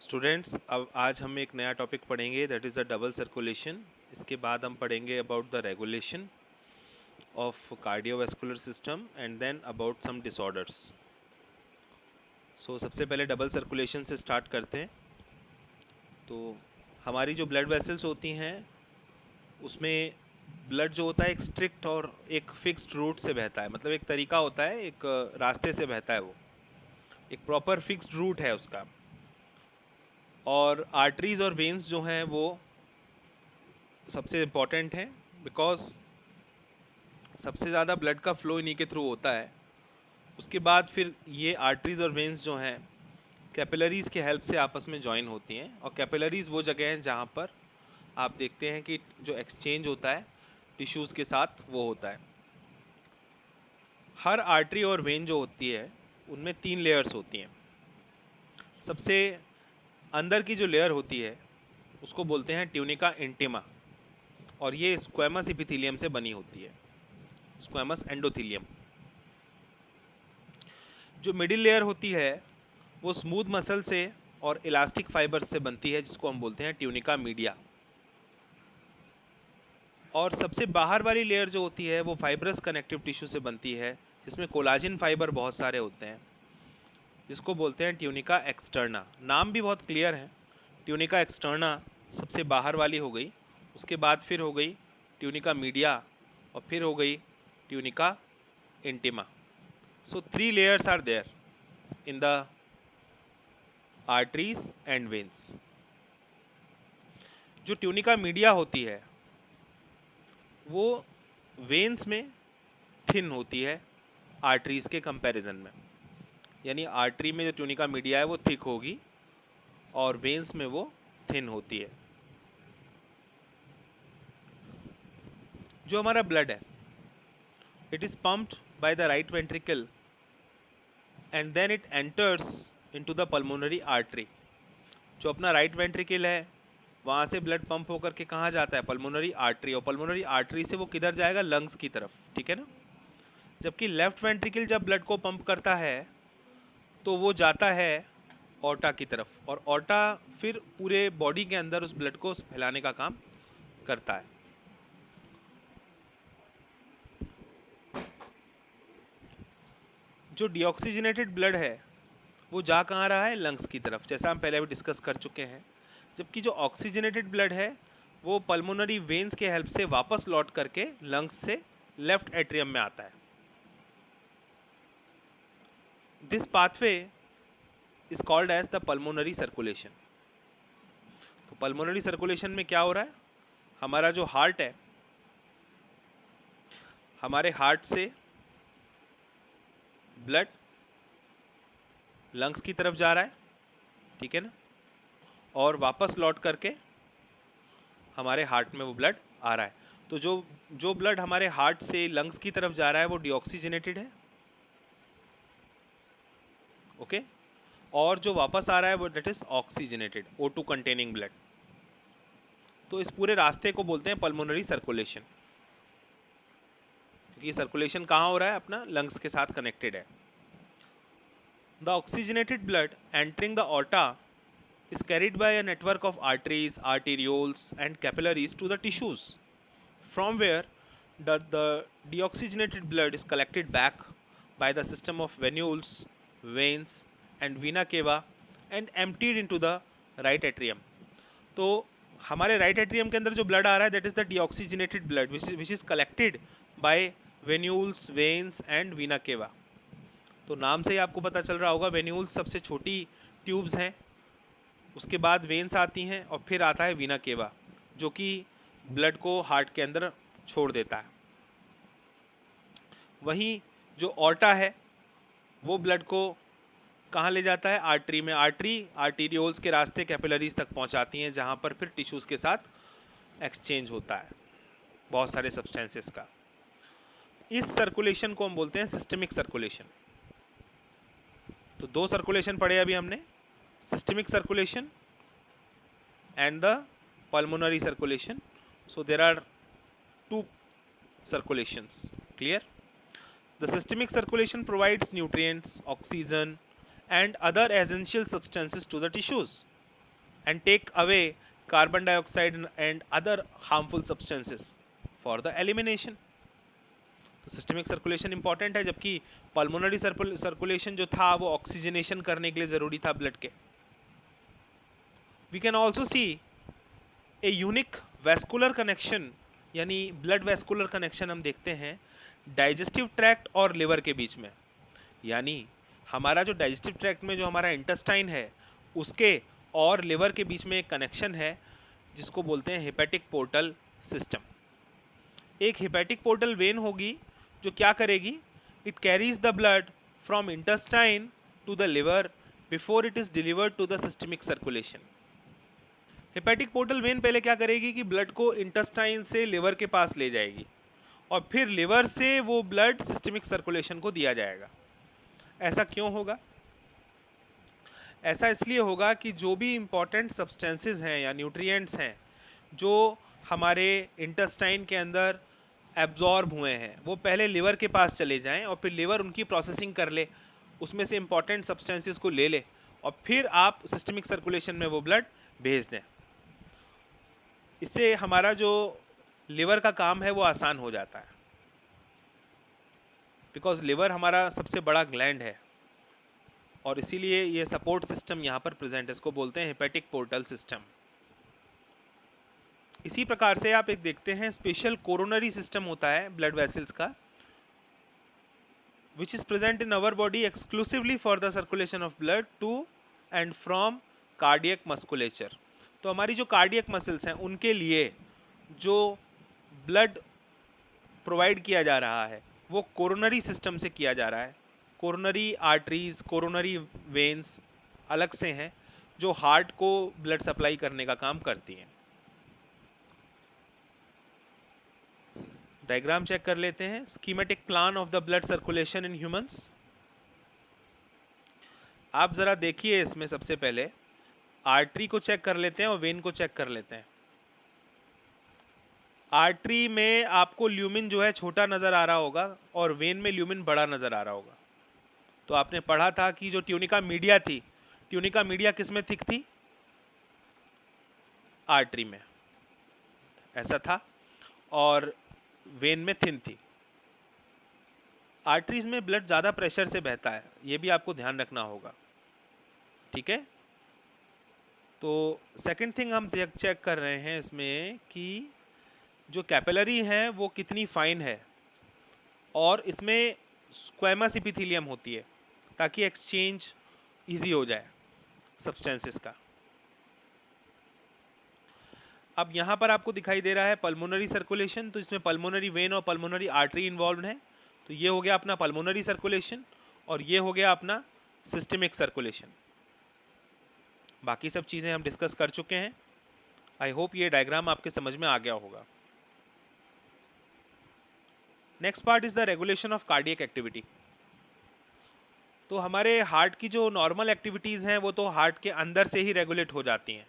Students, अब आज हम एक नया टॉपिक पढ़ेंगे, that is the double circulation. इसके बाद हम पढ़ेंगे about the regulation of cardiovascular system and then about some disorders. सबसे पहले डबल सर्कुलेशन से स्टार्ट करते हैं। तो हमारी जो ब्लड वेसल्स होती हैं उसमें ब्लड जो होता है एक स्ट्रिक्ट और एक फिक्स्ड रूट से बहता है, मतलब एक तरीका होता है, एक रास्ते से बहता है, वो एक प्रॉपर फिक्स्ड रूट है उसका। और आर्टरीज और वेन्स जो हैं वो सबसे इम्पॉर्टेंट हैं, बिकॉज सबसे ज़्यादा ब्लड का फ्लो इन्हीं के थ्रू होता है। उसके बाद फिर ये आर्टरीज और वेन्स जो हैं कैपिलरीज़ के हेल्प से आपस में जॉइन होती हैं, और कैपिलरीज़ वो जगह हैं जहाँ पर आप देखते हैं कि जो एक्सचेंज होता है टिश्यूज़ के साथ वो होता है। हर आर्टरी और वेन जो होती है उनमें 3 लेयर्स होती हैं। सबसे अंदर की जो लेयर होती है उसको बोलते हैं ट्यूनिका इंटिमा, और ये स्क्वेमस इपिथेलियम से बनी होती है, स्क्वेमस एंडोथेलियम। जो मिडिल लेयर होती है वो स्मूथ मसल से और इलास्टिक फाइबर्स से बनती है, जिसको हम बोलते हैं ट्यूनिका मीडिया। और सबसे बाहर वाली लेयर जो होती है वो फाइब्रस कनेक्टिव टिश्यू से बनती है, जिसमें कोलाजिन फाइबर बहुत सारे होते हैं, जिसको बोलते हैं ट्यूनिका एक्सटर्ना। नाम भी बहुत क्लियर है, ट्यूनिका एक्सटर्ना सबसे बाहर वाली हो गई, उसके बाद फिर हो गई ट्यूनिका मीडिया, और फिर हो गई tunica intima. So 3 layers are there in the arteries and veins. जो ट्यूनिका मीडिया होती है वो वेन्स में थिन होती है आर्टरीज के कंपैरिजन में, यानी आर्टरी में जो ट्यूनिका मीडिया है वो थिक होगी और वेन्स में वो थिन होती है। जो हमारा ब्लड है, it is pumped by the right ventricle and then it enters into the pulmonary artery. जो अपना राइट वेंट्रिकल है वहाँ से ब्लड पंप होकर के कहाँ जाता है, पल्मोनरी आर्टरी, और पल्मोनरी आर्टरी से वो किधर जाएगा, लंग्स की तरफ, ठीक है ना। जबकि लेफ्ट वेंट्रिकल जब ब्लड को पंप करता है तो वो जाता है ऑर्टा की तरफ, और ऑर्टा फिर पूरे बॉडी के अंदर उस ब्लड को फैलाने का काम करता है। जो डीऑक्सीजनेटेड ब्लड है वो जा कहाँ रहा है, लंग्स की तरफ, जैसा हम पहले भी डिस्कस कर चुके हैं। जबकि जो ऑक्सीजनेटेड ब्लड है वो पल्मोनरी वेन्स के हेल्प से वापस लौट करके लंग्स से लेफ्ट एट्रियम में आता है। This pathway is called as the pulmonary circulation. तो पल्मोनरी सर्कुलेशन में क्या हो रहा है, हमारा जो हार्ट है, हमारे हार्ट से ब्लड लंग्स की तरफ जा रहा है, ठीक है ना, और वापस लौट करके हमारे हार्ट में वो ब्लड आ रहा है। तो जो जो ब्लड हमारे हार्ट से लंग्स की तरफ जा रहा है वो डीऑक्सीजनेटेड है, ओके, और जो वापस आ रहा है वो that is oxygenated, O2 containing blood. तो इस पूरे रास्ते को बोलते हैं पल्मोनरी सर्कुलेशन, क्योंकि सर्कुलेशन कहाँ हो रहा है, अपना लंग्स के साथ कनेक्टेड है। The oxygenated blood entering the aorta is carried by a network of arteries, arterioles and capillaries to the tissues, from where the deoxygenated blood is collected back by the system of venules, veins and vena cava and emptied into the right atrium. तो हमारे right atrium के अंदर जो blood आ रहा है that is the deoxygenated blood which is collected by venules, veins and Veena केवा। तो नाम से ही आपको पता चल रहा होगा, वेन्यूल्स सबसे छोटी ट्यूब्स हैं, उसके बाद वेन्स आती हैं और फिर आता है वीना केवा, जो कि ब्लड को हार्ट के अंदर छोड़ देता है। वहीं जो ऑर्टा है वो ब्लड को कहाँ ले जाता है, आर्टरी में। आर्टीरियोल्स के रास्ते कैपिलरीज तक पहुँचाती हैं, जहाँ पर फिर टिश्यूज़ के साथ एक्सचेंज होता है बहुत सारे सब्सटेंसेस का। इस सर्कुलेशन को हम बोलते हैं सिस्टमिक सर्कुलेशन। तो 2 सर्कुलेशन पढ़े अभी हमने, systemic circulation and the pulmonary circulation. So there are 2 circulations, clear. The systemic circulation provides nutrients, oxygen and other essential substances to the tissues. and take away carbon dioxide and other harmful substances for the elimination. तो systemic circulation important है, जबकि pulmonary circulation जो था वो oxygenation करने के लिए ज़रूरी था ब्लड के. We can also see a unique vascular connection, यानी ब्लड वेस्कुलर कनेक्शन हम देखते हैं डाइजेस्टिव ट्रैक्ट और लिवर के बीच में. यानी हमारा जो डाइजेस्टिव ट्रैक्ट में जो हमारा इंटेस्टाइन है उसके और लिवर के बीच में एक कनेक्शन है जिसको बोलते हैं हेपेटिक पोर्टल सिस्टम. एक हेपेटिक पोर्टल वेन होगी जो क्या करेगी, it carries the blood from intestine to the liver before it is delivered to the systemic circulation. Hepatic portal vein पहले क्या करेगी कि ब्लड को इंटेस्टाइन से लिवर के पास ले जाएगी और फिर लिवर से वो ब्लड सिस्टमिक सर्कुलेशन को दिया जाएगा. ऐसा क्यों होगा? ऐसा इसलिए होगा कि जो भी इम्पॉर्टेंट सब्सटेंसेस हैं या न्यूट्रिएंट्स हैं जो हमारे इंटेस्टाइन के अंदर एब्जॉर्ब हुए हैं वो पहले लिवर के पास चले जाएं और फिर लिवर उनकी प्रोसेसिंग कर ले, उसमें से इम्पॉर्टेंट सब्सटेंसेस को ले ले और फिर आप सिस्टमिक सर्कुलेशन में वो ब्लड भेज दें. इससे हमारा जो लिवर का काम है वो आसान हो जाता है, बिकॉज लिवर हमारा सबसे बड़ा ग्लैंड है और इसीलिए ये सपोर्ट सिस्टम यहाँ पर प्रेजेंट है. इसको बोलते हैं हेपेटिक पोर्टल सिस्टम. इसी प्रकार से आप एक देखते हैं स्पेशल कोरोनरी सिस्टम होता है ब्लड वेसल्स का, which is present in our body exclusively for the circulation of blood to and from cardiac musculature. तो हमारी जो कार्डियक मसल्स हैं उनके लिए जो ब्लड प्रोवाइड किया जा रहा है वो कोरोनरी सिस्टम से किया जा रहा है. कोरोनरी आर्टरीज, कोरोनरी वेन्स अलग से हैं जो हार्ट को ब्लड सप्लाई करने का काम करती हैं. डायग्राम चेक कर लेते हैं. Schematic plan of the blood circulation in humans. आप ज़रा देखिए, इसमें सबसे पहले आर्टरी को चेक कर लेते हैं और वेन को चेक कर लेते हैं. आर्टरी में आपको ल्यूमिन जो है छोटा नज़र आ रहा होगा और वेन में ल्यूमिन बड़ा नज़र आ रहा होगा. तो आपने पढ़ा था कि जो ट्यूनिका मीडिया थी, ट्यूनिका मीडिया किस में थिक थी? आर्टरी में, ऐसा था, और वेन में थिन थी. आर्टरीज में ब्लड ज़्यादा प्रेशर से बहता है, ये भी आपको ध्यान रखना होगा. ठीक है. तो सेकंड थिंग हम चेक कर रहे हैं इसमें कि जो कैपिलरी है वो कितनी फाइन है और इसमें स्क्वेमस एपिथेलियम होती है ताकि एक्सचेंज इजी हो जाए सब्सटेंसेस का. अब यहाँ पर आपको दिखाई दे रहा है पल्मोनरी सर्कुलेशन. तो इसमें पल्मोनरी वेन और पल्मोनरी आर्टरी इन्वॉल्व है. तो ये हो गया अपना पल्मोनरी सर्कुलेशन और ये हो गया अपना सिस्टमिक सर्कुलेशन. बाकी सब चीज़ें हम डिस्कस कर चुके हैं. आई होप ये डायग्राम आपके समझ में आ गया होगा. Next part is the regulation of cardiac activity. तो हमारे हार्ट की जो नॉर्मल एक्टिविटीज़ हैं वो तो हार्ट के अंदर से ही रेगुलेट हो जाती हैं,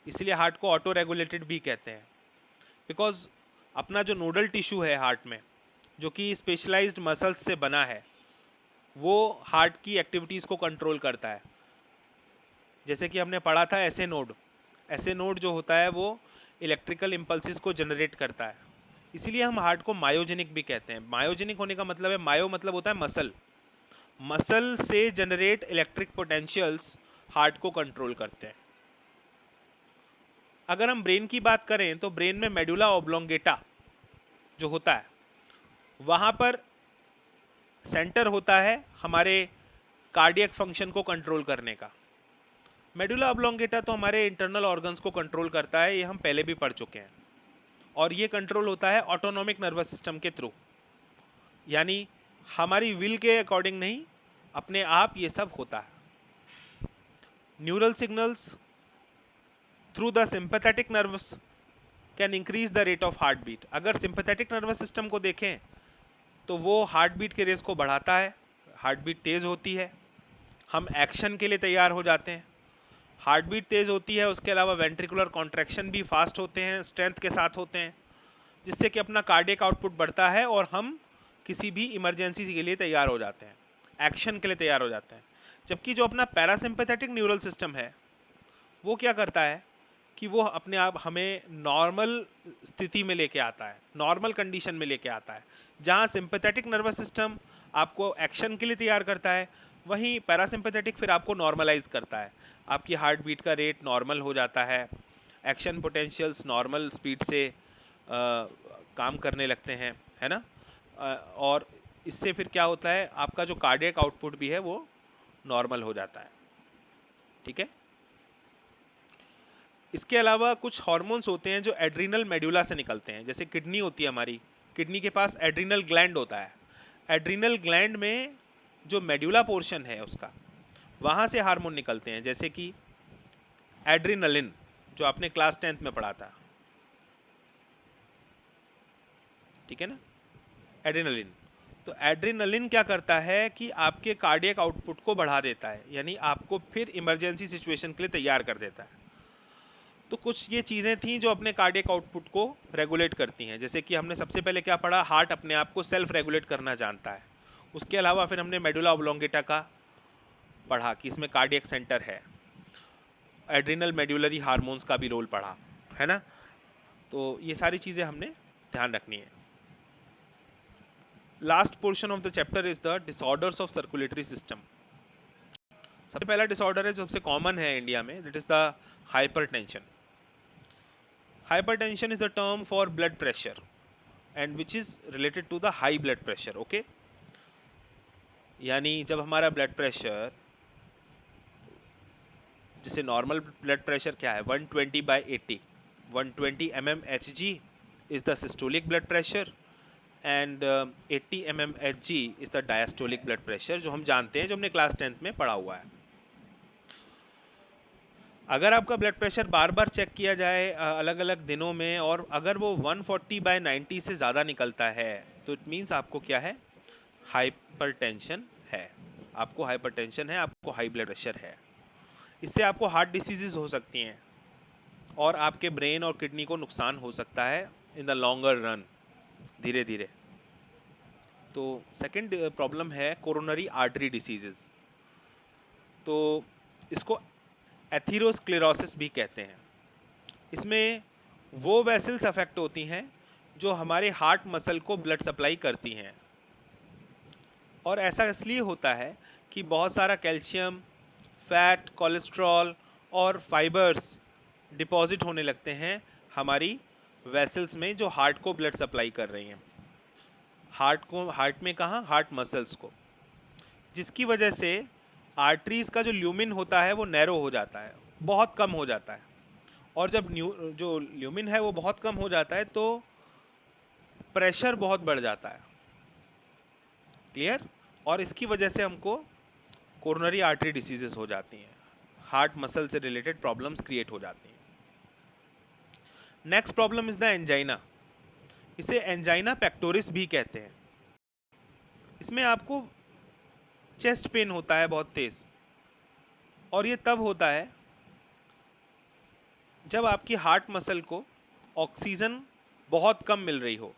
इसीलिए हार्ट को ऑटो रेगुलेटेड भी कहते हैं. बिकॉज अपना जो नोडल टिश्यू है हार्ट में जो कि स्पेशलाइज्ड मसल्स से बना है वो हार्ट की एक्टिविटीज़ को कंट्रोल करता है. जैसे कि हमने पढ़ा था ऐसे नोड जो होता है वो इलेक्ट्रिकल इम्पल्सिस को जनरेट करता है. इसीलिए हम हार्ट को मायोजेनिक भी कहते हैं. मायोजेनिक होने का मतलब है, मायो मतलब होता है मसल, मसल से जनरेट इलेक्ट्रिक पोटेंशियल्स हार्ट को कंट्रोल करते हैं. अगर हम ब्रेन की बात करें तो ब्रेन में मेडुला ऑब्लोंगेटा जो होता है वहाँ पर सेंटर होता है हमारे कार्डियक फंक्शन को कंट्रोल करने का. मेडुला ऑब्लोंगेटा तो हमारे इंटरनल ऑर्गन्स को कंट्रोल करता है, ये हम पहले भी पढ़ चुके हैं. और ये कंट्रोल होता है ऑटोनॉमिक नर्वस सिस्टम के थ्रू, यानी हमारी विल के अकॉर्डिंग नहीं, अपने आप ये सब होता है. Neural signals through the sympathetic nervous can increase the rate of heart beat. अगर सिंपैथेटिक नर्वस सिस्टम को देखें तो वो हार्ट बीट के रेस को बढ़ाता है, हार्ट बीट तेज़ होती है, हम एक्शन के लिए तैयार हो जाते हैं. हार्ट बीट तेज़ होती है, उसके अलावा वेंट्रिकुलर कॉन्ट्रैक्शन भी फास्ट होते हैं, स्ट्रेंथ के साथ होते हैं, जिससे कि अपना कार्डियक आउटपुट बढ़ता है और हम किसी भी इमरजेंसी के लिए तैयार हो जाते हैं, एक्शन के लिए तैयार हो जाते हैं. जबकि जो अपना पैरासिम्पैथेटिक न्यूरल सिस्टम है वो क्या करता है कि वो अपने आप हमें नॉर्मल स्थिति में लेके आता है, नॉर्मल कंडीशन में लेके आता है। जहाँ सिंपैथेटिक नर्वस सिस्टम आपको एक्शन के लिए तैयार करता है, वहीं पैरासिम्पैथेटिक फिर आपको नॉर्मलाइज करता है। आपकी हार्ट बीट का रेट नॉर्मल हो जाता है, एक्शन पोटेंशियल्स नॉर्मल स्पीड से काम करने लगते हैं, है ना। और इससे फिर क्या होता है, आपका जो कार्डियक आउटपुट भी है वो नॉर्मल हो जाता है। ठीक है। इसके अलावा कुछ हार्मोन्स होते हैं जो एड्रिनल मेडुला से निकलते हैं। जैसे किडनी होती है हमारी, किडनी के पास एड्रिनल ग्लैंड होता है। एड्रिनल ग्लैंड में जो मेडुला पोर्शन है उसका, वहाँ से हार्मोन निकलते हैं, जैसे कि एड्रिनलिन, जो आपने क्लास 10th में पढ़ा था। ठीक है ना, एड्रिनलिन। तो एड्रिनलिन क्या करता है कि आपके कार्डियक आउटपुट को बढ़ा देता है, यानी आपको फिर इमरजेंसी सिचुएशन के लिए तैयार कर देता है। तो कुछ ये चीज़ें थी जो अपने कार्डियक आउटपुट को रेगुलेट करती हैं। जैसे कि हमने सबसे पहले क्या पढ़ा, हार्ट अपने आप को सेल्फ रेगुलेट करना जानता है। उसके अलावा फिर हमने मेडुला ऑब्लोंगेटा का पढ़ा कि इसमें कार्डियक सेंटर है। एड्रिनल मेडुलरी हार्मोन्स का भी रोल पढ़ा, है ना। तो ये सारी चीज़ें हमने ध्यान रखनी है। Last portion of the chapter is the disorders of circulatory system. सबसे पहला डिसऑर्डर है जो सबसे कॉमन है इंडिया में, that is the hypertension. Hypertension is the term for blood pressure and which is related to the high blood pressure. Okay, यानी जब हमारा ब्लड प्रेशर, जैसे नॉर्मल ब्लड प्रेशर क्या है 120/80, 120 mmHg is the systolic blood pressure and 80 mmHg is the diastolic blood pressure, जो हम जानते हैं, जो हमने क्लास 10th में पढ़ा हुआ है। अगर आपका ब्लड प्रेशर बार बार चेक किया जाए अलग अलग दिनों में, और अगर वो 140/90 से ज़्यादा निकलता है, तो इट मीन्स आपको क्या है, हाइपरटेंशन है। आपको हाइपरटेंशन है, आपको हाई ब्लड प्रेशर है। इससे आपको हार्ट डिसीजेज हो सकती हैं और आपके ब्रेन और किडनी को नुकसान हो सकता है इन द लॉन्गर रन, धीरे धीरे। तो सेकंड प्रॉब्लम है कोरोनरी आर्टरी डिसीजेज। तो इसको एथीरोस्क्लेरोसिस भी कहते हैं। इसमें वो वेसल्स अफेक्ट होती हैं जो हमारे हार्ट मसल को ब्लड सप्लाई करती हैं, और ऐसा इसलिए होता है कि बहुत सारा कैल्शियम, फैट, कोलेस्ट्रॉल और फाइबर्स डिपॉजिट होने लगते हैं हमारी वेसल्स में जो हार्ट को ब्लड सप्लाई कर रही हैं। हार्ट में कहाँ, हार्ट मसल्स को, जिसकी वजह से आर्टरीज़ का जो ल्यूमिन होता है वो नैरो हो जाता है, बहुत कम हो जाता है। और जब जो ल्यूमिन है वो बहुत कम हो जाता है तो प्रेशर बहुत बढ़ जाता है। क्लियर। और इसकी वजह से हमको कोरोनरी आर्टरी डिसीजेस हो जाती हैं, हार्ट मसल से रिलेटेड प्रॉब्लम्स क्रिएट हो जाती हैं। Next problem is the angina. इसे एंजाइना पेक्टोरिस भी कहते हैं। इसमें आपको चेस्ट पेन होता है बहुत तेज, और ये तब होता है जब आपकी हार्ट मसल को ऑक्सीजन बहुत कम मिल रही हो।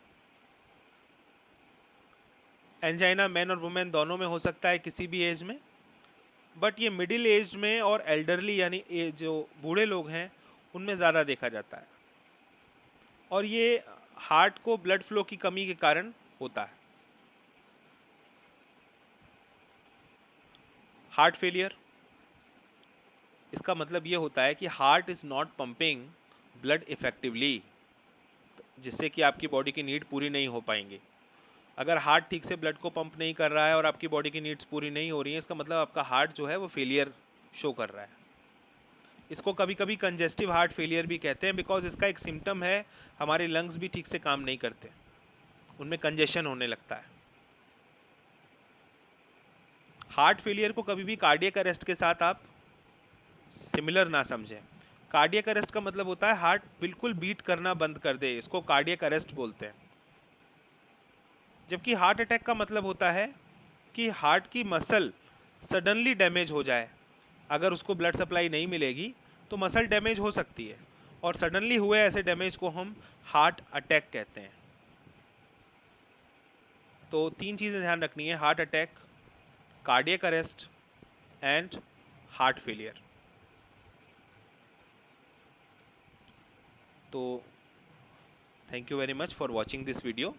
एंजाइना मैन और वुमेन दोनों में हो सकता है, किसी भी एज में, बट ये मिडिल एज में और एल्डरली यानी जो बूढ़े लोग हैं उनमें ज़्यादा देखा जाता है, और ये हार्ट को ब्लड फ्लो की कमी के कारण होता है। हार्ट फेलियर, इसका मतलब ये होता है कि heart is not pumping blood effectively, जिससे कि आपकी बॉडी की नीड पूरी नहीं हो पाएंगी। अगर हार्ट ठीक से ब्लड को पंप नहीं कर रहा है और आपकी बॉडी की नीड्स पूरी नहीं हो रही हैं, इसका मतलब आपका हार्ट जो है वो फेलियर शो कर रहा है। इसको कभी कभी कंजेस्टिव हार्ट फेलियर भी कहते हैं, बिकॉज इसका एक सिम्टम है हमारे लंग्स भी ठीक से काम नहीं करते, उनमें कंजेशन होने लगता है। हार्ट फेलियर को कभी भी कार्डियक अरेस्ट के साथ आप सिमिलर ना समझें। कार्डियक अरेस्ट का मतलब होता है हार्ट बिल्कुल बीट करना बंद कर दे, इसको कार्डियक अरेस्ट बोलते हैं। जबकि हार्ट अटैक का मतलब होता है कि हार्ट की मसल सडनली डैमेज हो जाए। अगर उसको ब्लड सप्लाई नहीं मिलेगी तो मसल डैमेज हो सकती है, और सडनली हुए ऐसे डैमेज को हम हार्ट अटैक कहते हैं। तो तीन चीज़ें ध्यान रखनी है, heart attack, cardiac arrest and heart failure. तो thank you very much for watching this video.